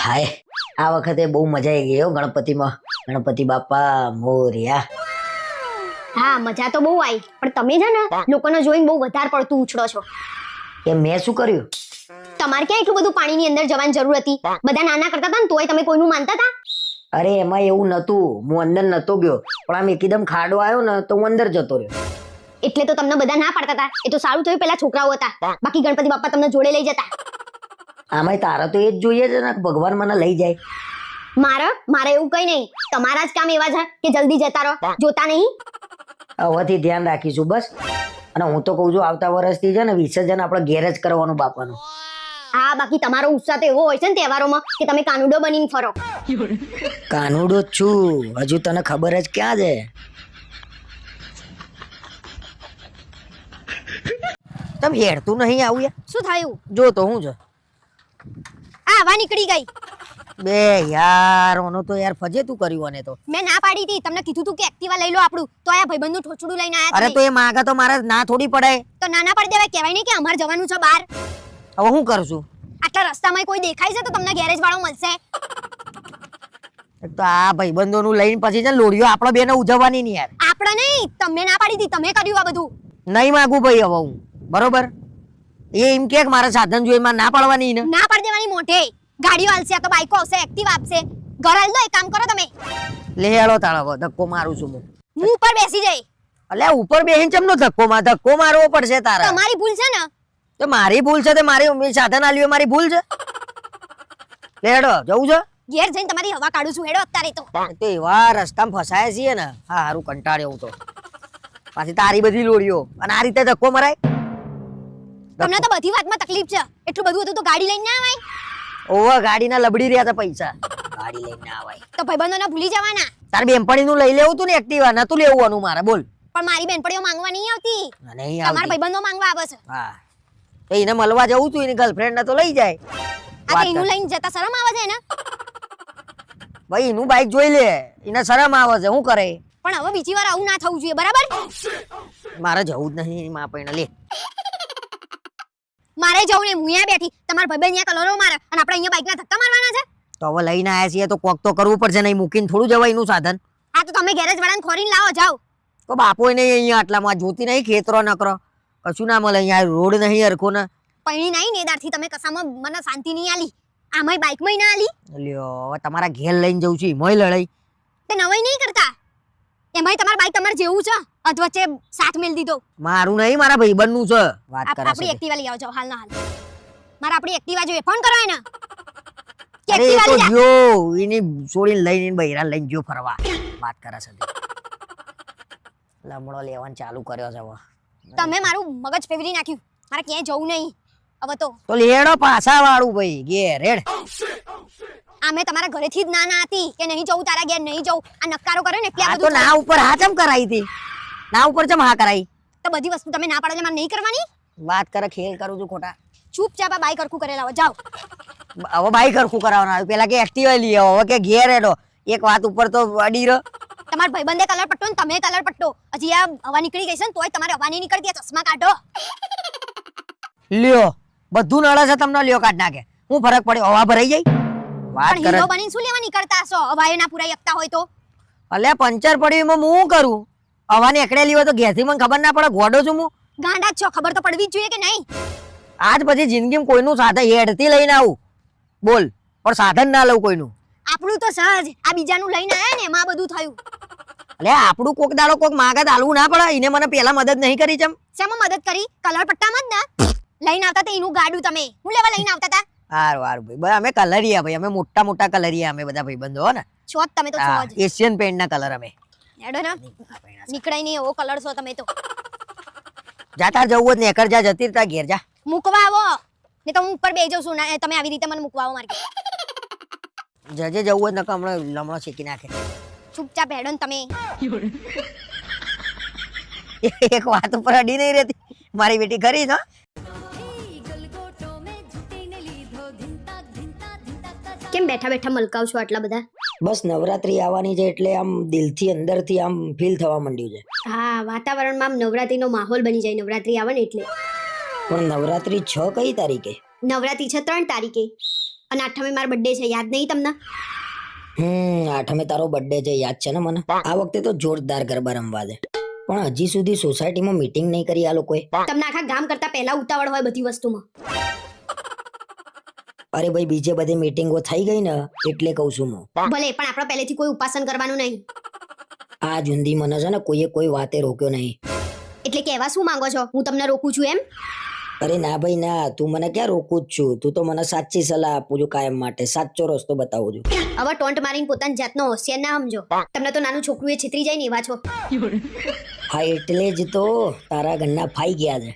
હાય, આ વખતે બહુ મજા આવી ગઈ હો ગણપતિમાં. ગણપતિ બાપા મોરયા. હા, મજા તો બહુ આવી, પણ તમે છે ને લોકોને જોઈને બહુ વધારે પડતું ઉછળો છો. એ મેં શું કર્યું? તમારે ક્યાં એટલું બધું પાણીની અંદર જવાની જરૂર હતી? બધા નાના કરતા હતા ને તોય તમે કોઈનું માનતા હતા? અરે એમાં એવું નતું, હું અંદર નતો ગયો, પણ આમ એકદમ ખાડો આવ્યો ને તો હું અંદર જતો રહ્યો. એટલે તો તમને બધા ના પાડતા હતા. એ તો સારું થયું પેલા છોકરાઓ હતા, બાકી ગણપતિ બાપા તમને જોડે લઈ જતા. આમાંય તારા તો એ જ જોઈએ છે ને, ભગવાન મને લઈ જાય. મારે એવું કઈ નહીં, તમારા જ કામ એવા છે કે જલ્દી જતા રહો, જોતા નહીં. હવેથી ધ્યાન રાખીશું બસ. અને હું તો કઉ છું આવતા વર્ષથી છે ને વિસર્જન આપણે ઘેર જ કરવાનું બાપાનું. હા, બાકી તમારો ઉત્સાહ તો એવો હોય છે ને તહેવારોમાં કે તમે કાનુડો બનીને ફરો. કાનુડો જ છું, હજુ તને ખબર જ ક્યાં છે. તમે હેડતું નહીં આવું યાર. શું થયું? જો તો હું છે આ હવા નીકળી ગઈ. બે યાર, ઓનો તો યાર ફજેતું કર્યું અને તો. મેં ના પાડી હતી, તમને કીધું તું કે એક્ટિવા લઈ લો આપણું, તો આયા ભાઈબંધનું ઠોચડું લઈને આયા. અરે તો એ માગા તો મારે ના થોડી પડે. તો ના પાડી દેવાય, કહેવાય નહીં કે અમાર જવાનું છે બહાર. હવે હું કરશું? આટલા રસ્તામાં કોઈ દેખાય છે તો તમને ગેરેજ વાળો મળશે. એક તો આ ભાઈબંધોનું લઈને પછી છે લોડીઓ આપણે બેને ઉજવવાની નહીં યાર. આપણે નહીં, તમે ના પાડી હતી, તમે કર્યું આ બધું. નહીં માગું ભાઈ હવે હું, બરોબર? એ એમ કે મારા સાધન જોઈએ માં ના પાડવાની ને. ના પાડી દેવાની મોઢે. ગાડીઓ હાલશે, તો બાઈકો આવશે, એક્ટિવા આપશે. ઘર હાલ દો, એક કામ કરો તમે. લે હેળો તાળો ધક્કો મારું છું હું. હું ઉપર બેસી જઈ. અલ્યા ઉપર બેહીને ચમનો ધક્કો મારવો પડશે તારા. તમારી ભૂલ છે ને. તો મારી ભૂલ છે, તે મારી સાધન આલ્યું મારી ભૂલ છે. લે હેડો જવું છે. ઘેર જઈને તમારી હવા કાઢું છું, હેડો અત્યારે તો. તો એવા રસ્તામાં ફસાય છીએ ને. હા, હારું કંટાળ્યો હું તો. પાછી તારી બધી લોડીઓ અને આ રીતે ધક્કો મરાય. તમને તો બધી વાતમાં તકલીફ છે. એટલું બધું હતું તો ગાડી લઈને ના આવાય. ઓવા ગાડીના લબડી રહ્યા હતા પૈસા, ગાડી લઈને ના આવાય. તો ભાઈબંધોને ભૂલી જવાના. તાર બેનપણીનું લઈ લેવું તું ને એક્ટિવા, નતું લેવાનું મારે બોલ. પણ મારી બેનપણીઓ માંગવા નહીં આવતી, નહીં તમારા આવતી. ભાઈબંધો માંગવા આવે છે. હા, તો એને મળવા જવું તું, એની ગર્લફ્રેન્ડ ને તો લઈ જાય. આ તો એનું લઈને જતા શરમ આવે છે ને. ભાઈ એનું બાઈક જોઈ લે, એને શરમ આવે છે, શું કરે? પણ હવે બીજી વાર આવું ના થવું જોઈએ, બરાબર? મારે જવું જ નહીં માં પૈણા લે. મારે જવું નહીં, હું અહીંયા બેઠી, તમારા ભાઈબંધ અહીંયા કલરો મારે અને આપણે અહીંયા બાઈકના ધક્કા મારવાના છે. તો હવે લઈને આયા છીએ તો કોક તો કરવું પડશે, નહીં મૂકીને થોડું જવાય એનું સાધન. હા, તો તમે ગેરેજ વાળાને ખોરીને લાવો, જાઓ. તો બાપો નહીં અહીંયા આટલામાં જોતી નહીં, ખેતરો નકરો કશું ના મળે અહીંયા, રોડ નહીં હરખો ને. પૈણી નહીં નેદારથી તમે કસામાં મને શાંતિ નહીં આલી, આમાંય બાઈકમાં ના આલી. લ્યો હવે તમારા ઘેર લઈને જવું છું, મોય લડાઈ. તે નવાઈ નહીં કરતા, એમાંય તમારું બાઈક તમારે જેવું છે, અધવચ્ચે સાથ મેલ દીધો. મારું નહીં, મારા ભાઈબંધનું છે. વાત કરે આપણી એક્ટિવા લઈ આવજો હાલ ના હાલ. મારે આપણી એક્ટિવા જોઈએ, ફોન કરો એને. અરે એ તો જો એની છોડીને લઈને બૈરા લઈને જો ફરવા વાત કરે છે. લમડો લેવાનું ચાલુ કર્યો છે હવે. તમે મારું મગજ ફેવરી નાખ્યું, મારે ક્યાંય જવું નહીં હવે તો. તો લેડો પાછા વાળું ભાઈ ઘેર હેડ. આમે તમારા ઘરેથી જ ના હતી કે નહીં જવું, તારા ઘેર નહીં જવું. આ નકારો કર્યો ને એટલે આ આ તો બધું. ના ઉપર હા ચમ કરાઈ હતી, ના ઉપર ચમ હા કરાઈ. તો બધી વસ્તુ તમે ના પાડો એટલે મારે નહીં કરવાની. વાત કરે ખેલ કરું છું ખોટા. ચૂપચાપ આ બાઈક હરખું કરેલા જાઓ. હવે બાઈક હરખું કરાવવાનું, પેલા કે એક્ટિવા લઈ આવો, હવે કે ઘેર હેડો. એક વાત ઉપર તો અડી રહ્યો. તમારા ભાઈબંધે કલર પટ્ટો ને તમે કલર પટ્ટો. હજી આ હવા નીકળી ગઈ છે ને તોય તમારે હવા નહીં નીકળતી, આ ચશ્મા કાઢો. લ્યો બધું નળે છે તમને, લ્યો કાઢ નાખે. હું ફરક પડ્યો, હવા ભરાઈ જાય. વાત પણ કરે હીરો બનીને શું લેવા નીકળતા હશો? હવાએ ના પુરાઈ શકતા હોય તો. અલ્યા પંચર પડ્યું એમાં હું કરું? હવાની એકડેલી હોય તો ઘેરથી મને ખબર ના પડે, ગોડો છું હું. ગાંડા જ છો, ખબર તો પડવી જ જોઈએ કે નહીં? આજ પછી જિંદગીમાં કોઈનું સાધન હેડથી લઈને આવું બોલ, પણ સાધન ના લઉં કોઈનું. આપણું તો સહજ, આ બીજાનું લઈને આયા ને એમાં બધું થયું. અલે આપણું કોક દાડો કોક માગત આલવું ના પડે? એને મને પેલા મદદ નહીં કરી ચમ? શેમાં મદદ કરી? કલર પટ્ટામાં જ ના લઈને આવતા હતા એનું ગાડું તમે. હું લેવા લઈને આવતા હતા? હારું હારું ભાઈ, અમે કલરિયા ભાઈ, અમે મોટા મોટા કલરિયા, અમે બધા ભાઈબંધો હો ને. છો જ તમે તો છો જ. એશિયન પેન્ટ ના કલર અમે. હેડો ને, નીકળાય નહીં એવો કલર છો તમે તો. જાતા જવું જ ને એકર જા, જતી તા ઘેર જા. મૂકવા આવો ને તો હું ઉપર બેહી જાઉં છું, તમે આવી રીતે મને મૂકવા આવો મારી. જજે જવું જ નકર હમણાં લમણો શેકી નાખે. ચૂપચાપ હેડો ને તમે. એક વાત ઉપર અડી નહીં રહેતી મારી બેટી, ખરી ના? કેમ બેઠા બેઠા મલકાવ છો આટલા બધા? બસ નવરાત્રી આવવાની છે એટલે આમ દિલથી અંદરથી આમ ફીલ થવા માંડ્યું છે. હા, વાતાવરણમાં આમ નવરાત્રીનો માહોલ બની જાય નવરાત્રી આવે ને એટલે. પણ નવરાત્રી 6 કઈ તારીખે? નવરાત્રી છે 3 તારીખે. અને આઠમે મારો બર્થડે છે, યાદ નહીં તમને? આઠમે તારો બર્થડે છે યાદ છે ને મને. આ વખતે તો જોરદાર ગરબા રમવા દે. પણ હજી સુધી સોસાયટીમાં મીટિંગ નહીં કરી આ લોકોએ. તમને આખા ગામ કરતા પહેલા ઉતાવળ હોય બધી વસ્તુમાં. અરે ભાઈ બીજે બધી મીટિંગો થઈ ગઈ ને એટલે કહું છું હું. ભલે, પણ આપણે પહેલેથી કોઈ ઉપાસન કરવાનું નહીં. આ જુંદી મને છે ને કોઈએ કોઈ વાતે રોક્યો નહીં. એટલે કહેવા શું માંગો છો? હું તમને રોકું છું એમ? અરે ના ભાઈ ના, તું મને ક્યાં રોકું જ છું. તું તો મને સાચી સલાહ આપું છું કાયમ માટે, સાચો રસ્તો બતાવું છું. હવે ટોન્ટ મારીને પોતાની જાતનો હોશિયાર ના સમજો. તમને તો નાનું છોકરું એ છેતરી જાય ને એવા છો. હા એટલે જ તો તારા ઘરના ફાઈ ગયા છે.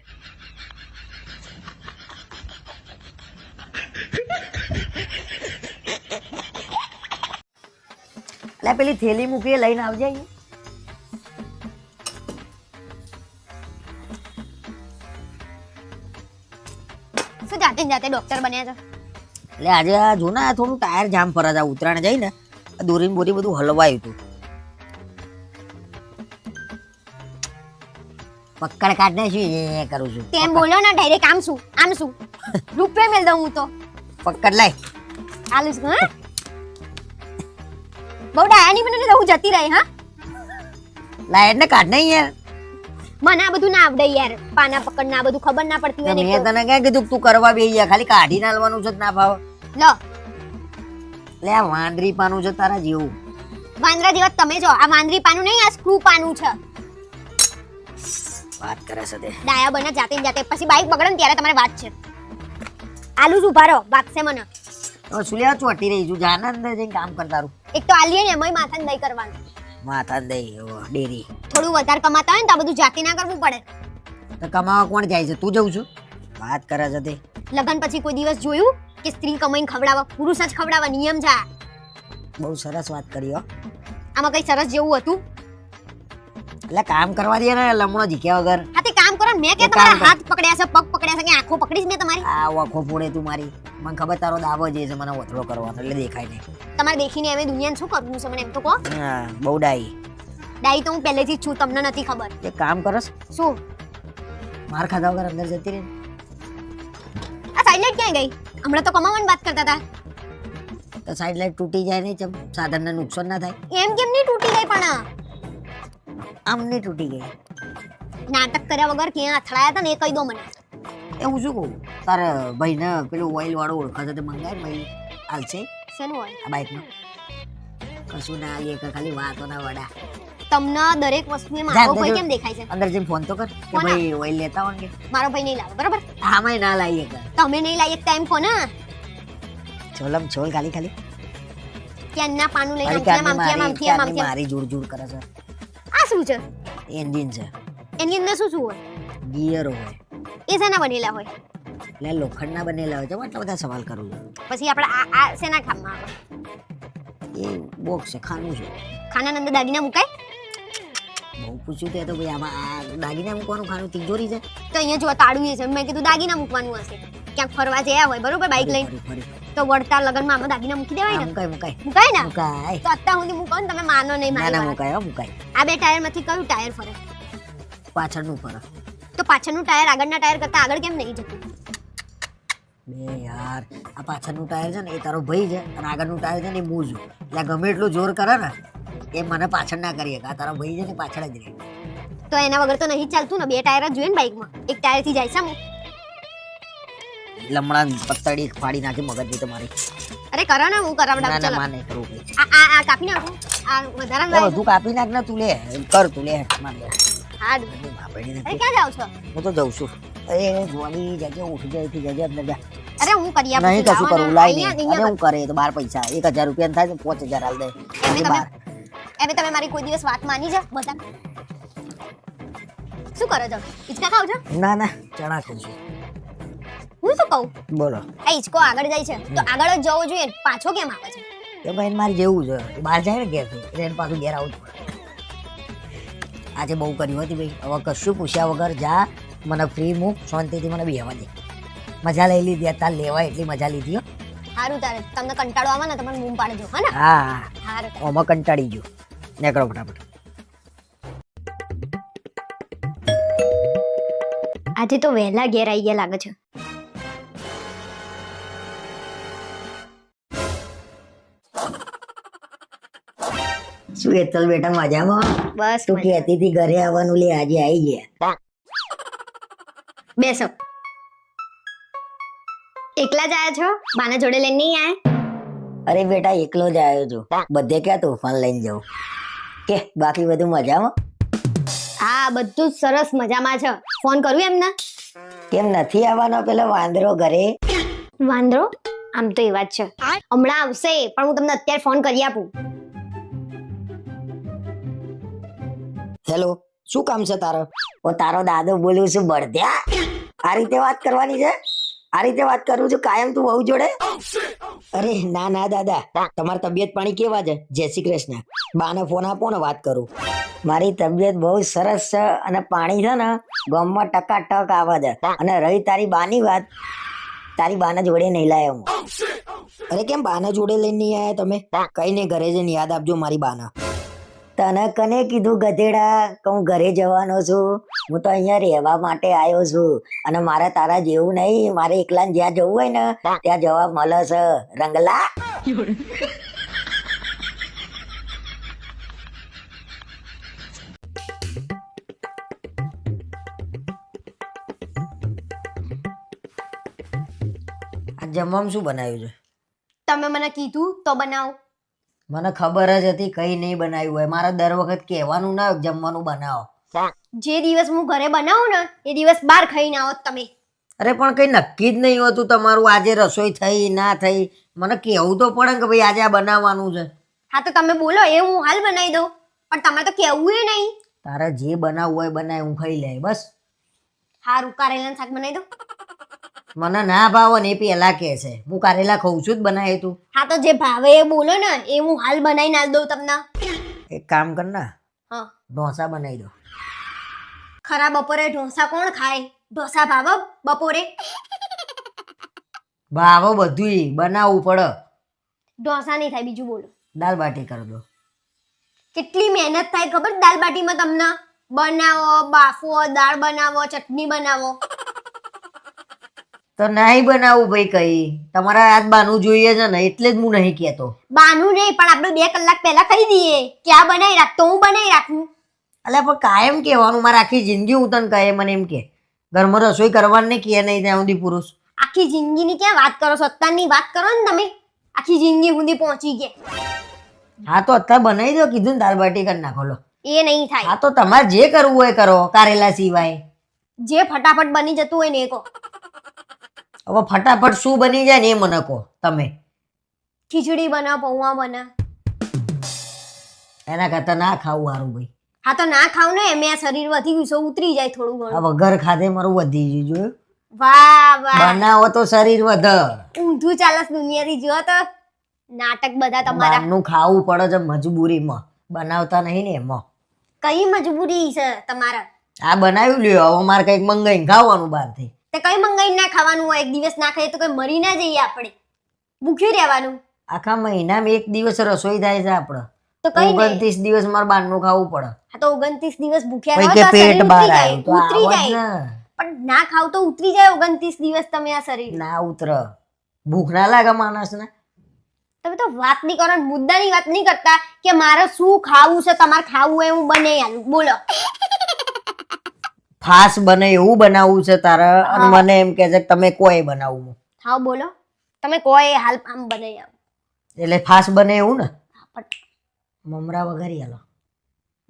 લે પેલી થેલી મૂકી લઈને આવજે. શું જાતે ને જાતે ડોક્ટર બન્યા છો? એટલે આજે આ જો ને થોડું ટાયર જામ પર જ ઉતરાણ જઈ ને દોરીને બોરી બધું હલવાયું હતું. પકડ કાઢને શું એ કરું છું. તેમ બોલો ને ડાયરેક્ટ આમ શું રૂપિયા મેલ દઉં હું તો. પકડ લાય. આલું છું હા. બહુ ડાયાની મને રહું જતી રહી હા. લાય ને કાઢ નહીં યાર. મને આ બધું ના આવડે યાર. પાના પકડ ના બધું ખબર ના પડતી હોય ને. મેં તને ક્યાં કીધું તું કરવા બેહી જા, ખાલી કાઢી નાલવાનું છે ના ભાવ. લો લે આ વાંદરી પાનું છે તારા જેવું. વાંદરા જેવા તમે જો. આ વાંદરી પાનું નહીં, આ સ્ક્રૂ પાનું છે. વાત કરે છે તે. ડાયા બને જાતે ને જાતે, પછી બાઈક બગડે ને ત્યારે તમારે વાત છે. આલુ જ ઉભા રહો, વાગશે મને. હવે સુલ્યા ચોટી રહી છું, જાને અંદર જઈને કામ કરતા રહું. એક તો આલીએ ને એમાંય માથાને દહીં કરવાનું. માથા દઈ ડેરી. થોડું વધારે કમાતા હોય ને તો આ બધું જાતે ના કરવું પડે. તો કમાવા કોણ જાય છે? તું જઉં છું. વાત કરે છે તે. લગન પછી કોઈ દિવસ જોયું કે સ્ત્રી કમાઈને ખવડાવવા? પુરુષ જ ખવડાવવા નિયમ છે. બહુ સરસ વાત કરી હો. આમાં કઈ સરસ જેવું હતું? એટલે કામ કરવા દે ને લમણો જીક્યા વગર. હા તે કામ કરો ને. મેં કે તમારા હાથ પકડ્યા છે, પગ પકડ્યા છે, કે આંખો પકડીશ મેં તમારી? આ આંખો ફોડે તું મારી. મને ખબર તારો દાવો જે છે મને વથડો કરવાનો એટલે દેખાય નહીં. તમારે દેખીને એમે દુનિયાને શું કરવું છે મને એમ તો કહો. હા બહુ ડાઈ. ડાઈ તો હું પહેલેથી જ છું, તમને નથી ખબર. એક કામ કરસ. શું? માર ખાધા વગર અંદર જતી રહે. આ સાઈડ લાઈટ ક્યાં ગઈ? હમણાં તો કમાવાની વાત કરતા હતા. તો સાઈડ લાઈટ તૂટી જાય નહીં, ચમ સાધનને નુકસાન ના થાય. એમ કેમ નહીં તૂટી ગઈ? પણ આમ નહીં તૂટી ગઈ. નાટક કર્યા વગર ક્યાં અથડાયા હતા ને એ કહી દો મને. એ હું શું કહું, તારા ભાઈને પેલું ઓઇલ વાળો ઓળખા છે તે મંગાય ને ભાઈ હાલશે શેનું હોય? આ બાઈકનો. કશું ના આલીએ કે ખાલી વાતોના વડા. તમને દરેક વસ્તુએ મારો ભાઈ કેમ દેખાય છે? અંદર જઈને ફોન તો કર કે ભાઈ ઓઇલ લેતા હોય ને. મારો ભાઈ નહીં લાવે બરાબર? આમાંય ના લાવીએ કે તમે નહીં લાવી ટાઈમ ફોન હા. છોલમ છોલ ખાલી ખાલી ક્યાંના પાનું લઈને આમ મારી જોડ જોડ કરે છે. આ શું છે? એન્જિન છે. એની અંદર શું શું હોય? ગિયર હોય. એ શેના બનેલા હોય? એટલે લોખંડના બનેલા હોય છે. એટલા બધા સવાલ કરું છું. પછી આપણે આ શેના કામમાં આવે? એ બોક્સ છે, ખાનું છે. ખાના અંદર દાગીના મુકાય? બહુ પૂછ્યું તે તો ભાઈ આમાં આ દાગીના મૂકવાનું ખાનું તિજોરી છે. તો અહીંયા જો તાળું છે, મેં કીધું દાગીના મૂકવાનું હશે. ક્યાંક ફરવા જયા હોય બરોબર બાઈક લઈને, તો વળતા લગનમાં આમાં દાગીના મૂકી દેવાય ને. મુકાય મુકાય મુકાય ને? મુકાય. તો અત્યાર સુધી મૂકો ને તમે માનો નહીં ના મારી ના વાત. મુકાય હો મુકાય. આ બે ટાયર માંથી કયું ટાયર ફરે? પાછળનું ફરક. તો પાછળનું ટાયર આગળના ટાયર કરતા આગળ કેમ નહીં જતું? બે યાર આ પાછળનું ટાયર છે ને એ તારો ભાઈ છે અને આગળનું ટાયર છે ને એ હું છું. એટલે ગમે એટલું જોર કરે ને એ મને પાછળ ના કરી શકે. આ તારો ભાઈ છે ને પાછળ જ રહે. તો એના વગર તો નહીં ચાલતું ને. બે ટાયર જ જોઈએ ને બાઈકમાં. એક ટાયર થી જાય છે. લમણા પતડી ફાડી નાખી મગજની તમારી. અરે કરો ને, હું કરાવડાવું. ના ના ચલો માને કરું ભાઈ. આ કાપી નાખું. આ વધારાનું એ લાવી. બધું કાપી નાખ ને તું લે કર તું લે માર લે. હા બાપડી અરે નથી. ક્યાં જાવ છો? હું તો જઉં છું. અરે ગોળી જજે ઉઠી જાય થી જજે અંદર જા. અરે હું કરી આપું નહીં છું, કશું લાવો કરું ને. લાઈ નહીં. અહીંયા- અરે હું કરે તો 12 પૈસા 1000 રૂપિયા થાય તો 5000 આલ દે. એમે એ તમે 12 એમે તમે મારી કોઈ દિવસ વાત માની છે બધા? શું કરો છો? હિચકા ખાવ છો? ના ના ચણા ખાઉં છું. હું શું કહું? બોલો. આ હિચકો આગળ જાય છે તો આગળ જ જવો જોઈએ. પાછો કેમ આવે છે? એ ભાઈ મારે જેવું છે એ બહાર જાય ને ઘેરથી એટલે એને પાછું ઘેર આવું જ પડે. આજે બહુ કર્યું હતી ભાઈ. હવે કશું પૂછ્યા વગર જા, મને ફ્રી મૂક, શાંતિથી મને બેહવા દે. મજા લઈ લીધી તાર લેવાય એટલી મજા લીધી હો. સારું તારે તમને કંટાળો આવે ને તો મને બૂમ પાડજો હા ને. હા સારું તારે. ઓમાં કંટાળી ગયો. નીકળો ફટાફટ. આજે તો વહેલા ઘેર આવી ગયા લાગે છે. શું હેતલ બેટા મજામાં? બસ તું કહેતી હતી ઘરે આવવાનું, લે આજે આવી ગયા. બેસો. એકલા જ આયા છો? બાના જોડે લઈને નહીં આયા? અરે બેટા એકલો જ આવ્યો છું, બધે ક્યાં તોફાન લઈને જાઉં કે બાકી બધું મજામાં? હા, બધું જ સરસ મજામાં છે. ફોન કરું એમને? કેમ નથી આવવાનો પેલો વાંદરો ઘરે? વાંદરો? આમ તો એ વાત છે, હમણાં આવશે, પણ હું તમને અત્યારે ફોન કરી આપું. હેલો, શું કામ છે તારો? ઓ તારો દાદો બોલું છું બળદ્યા. આ રીતે વાત કરવાની છે? આ રીતે વાત કરું છું કાયમ તું વહુ જોડે? અરે ના ના દાદા, તમારી તબિયત પાણી કેવા છે? જય શ્રી કૃષ્ણ. બાને ફોન આપો ને વાત કરું. મારી તબિયત બહુ સરસ છે અને પાણી છે ને ગામમાં ટકાટક આવે છે. અને રહી તારી બાની વાત, તારી બાના જોડે નહીં લાયો હું. અરે કેમ બાના જોડે લઈને નહીં આયા તમે? કઈ નહીં, ઘરે જઈને યાદ આપજો મારી બાના. તને કને કીધું ગધેડા કે હું ઘરે જવાનો છું? હું તો અહીંયા રહેવા માટે આવ્યો છું અને મારે તારા જેવું નહીં, મારે એકલાને જ્યાં જવું હોય ને ત્યાં જવાબ મળે છે રંગલા. આ જમવામાં શું બનાવ્યું છે? તમે મને કીધું તો બનાવો. મને ખબર જ હતી કઈ નહીં બનાવ્યું હોય. મારે દર વખત કહેવાનું ના જમવાનું બનાવો. જે દિવસ હું ઘરે બનાવું ને એ દિવસ બહાર ખાઈને આવો તમે. અરે પણ કઈ નક્કી જ નહીં હોતું તમારું, આજે રસોઈ થઈ ના થઈ. મને કહેવું તો પડે કે ભાઈ આજે આ બનાવવાનું છે. હા તો તમે બોલો, એ હું હાલ બનાવી દઉં, પણ તમારે તો કહેવું એ નહીં. તારે જે બનાવવું હોય બનાય, હું ખાઈ લે બસ. હારું, કારેલાનું શાક બનાવી દઉં. મને ના ભાવે ને એ પેલા કે છે, હું કારેલા ખાઉં છું જ બનાવે તું. હા તો જે ભાવે એ બોલો ને, એ હું હાલ બનાવીને આલ દઉં તમને. એક કામ કર ને, હા, ઢોસા બનાવી દો. ખરા બપોરે ઢોસા કોણ ખાય? ઢોસા ભાવે બપોરે? ભાવો બધું બનાવવું પડે. ઢોસા નહીં થાય, બીજું બોલો. દાલ બાટી કરી દો. કેટલી મહેનત થાય ખબર દાલ બાટીમાં તમને? બનાવો, બાફો, દાળ બનાવો, ચટણી બનાવો. તો નહીં બનાવું ભાઈ, કઈ તમારા હાથ બાનું જોઈએ છે ને એટલે જ હું નહીં કહેતો. બાનું નહીં, પણ આપણે 2 કલાક પહેલા કહી દઈએ કે આ બનાવી રાખ, તો હું બનાવી રાખું. અલ્યા પણ કાયમ કહેવાનું, મારે આખી જિંદગી હું તને કહે મને એમ કે ઘરમાં રસોઈ કરવાની ને કે નહીં ત્યાં સુધી પુરુષ. આખી જિંદગીની ક્યાં વાત કરો છો? અત્યારની વાત કરો ને તમે. આખી જિંદગી સુધી પહોંચી ગયા. હા તો અત્યારે બનાવી દો, કીધું ને દાલ બાટી કરી નાખો લો. એ નહીં થાય. હા તો તમારે જે કરવું હોય કરો, કારેલા સિવાય. જે ફટાફટ બની જતું હોય ને એ કહો. હવે ફટાફટ શું બની જાય ને એ મને કહો તમે. ખીચડી બનાવ, પૌવા બનાવ. એના કરતા ના ખાવું સારું ભાઈ. હા તો ના ખાવ ને, એમ શરીર વધી ગયું છે, ઉતરી જાય થોડું ઘણું. આ વગર ખાધે મારું વધી ગયું, જોયું? વાહ વાહ, બનાવો તો શરીર વધે. ઊંધું ચાલસ દુનિયાથી જો તો. નાટક બધા તમારા. બહારનું ખાવું પડે છે મજબૂરીમાં, બનાવતા નહીં ને એમાં. કઈ મજબૂરી છે તમારા? આ બનાવ્યું લ્યો, હવે મારે કઈક મંગાઈને ખાવાનું બહારથી. તે કઈ મંગાઈને ના ખાવાનું હોય? એક દિવસ ના ખાઈએ તો કઈ મરી ના જઈએ આપણે? ભૂખ્યું રહેવાનું. આખા મહિનામાં એક દિવસ રસોઈ થાય છે આપણે, તો કઈ નહીં. 29 દિવસ મારે બહારનું ખાવું પડે. હા તો 29 દિવસ ભૂખ્યા પછી રહો કે તો પેટ શરીર બહાર ઉતરી આવ્યું તો જાય. ઉતરી આવો જ જાય. ને. પણ ના ખાવ તો ઉતરી જાય 29 દિવસ તમે આ શરીર. ના ઉતર, ભૂખ ના લાગે માણસને? તમે તો વાત નહીં કરો ને, મુદ્દાની વાત નહીં કરતા કે મારે શું ખાવું છે, તમારે ખાવું હોય હું બનાવી આલું. બોલો. ફાસ બને એવું બનાવવું છે તારે અને મને એમ કે છે કે તમે કોઈ બનાવું. હા બોલો, તમે કોઈ હાલ આમ બનાવી આવો. એટલે ફાસ બને એવું ને? મમરા વઘારી આલો.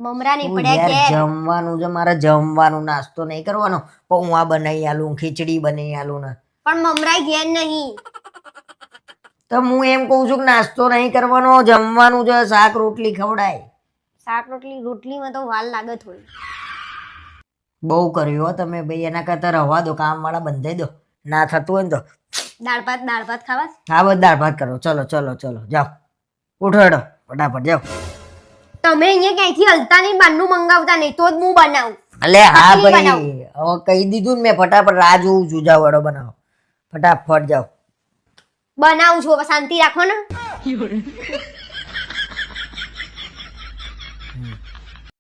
મમરા નહીં તું પડ્યા યાર કે જમવાનું છે મારે, જમવાનું, નાસ્તો નહીં કરવાનો. પૌવા બનાવી આલું, ખીચડી બનાવી આલું ને. પણ મમરા ઘેર નહીં. તો હું એમ કહું છું કે નાસ્તો નહીં કરવાનો, જમવાનું છે, શાક રોટલી ખવડાય. શાક રોટલીમાં તો વાર લાગે થોડી. બહુ કર્યું હો તમે ભાઈ, એના કરતા રવા દો, કામ વાળા બંધાઈ દો. ના થતું હોય ને તો દાળ ભાત ખાવા. હા બસ દાળ ભાત કરો. ચલો ચલો ચલો જાઓ, ઉઠો હેડો ફટાફટ જાઓ. તમે અહીંયા ક્યાંયથી હલતા નહીં, બહારનું મંગાવતા નહીં, તો જ હું બનાવું. અલે હા આટલી ભાઈ, હવે કહી દીધું ને મેં, ફટાફટ રાહ જોઉં છું. જાઓ હેડો બનાવો, ફટાફટ જાઓ. બનાવું છું, હવે શાંતિ રાખો ને.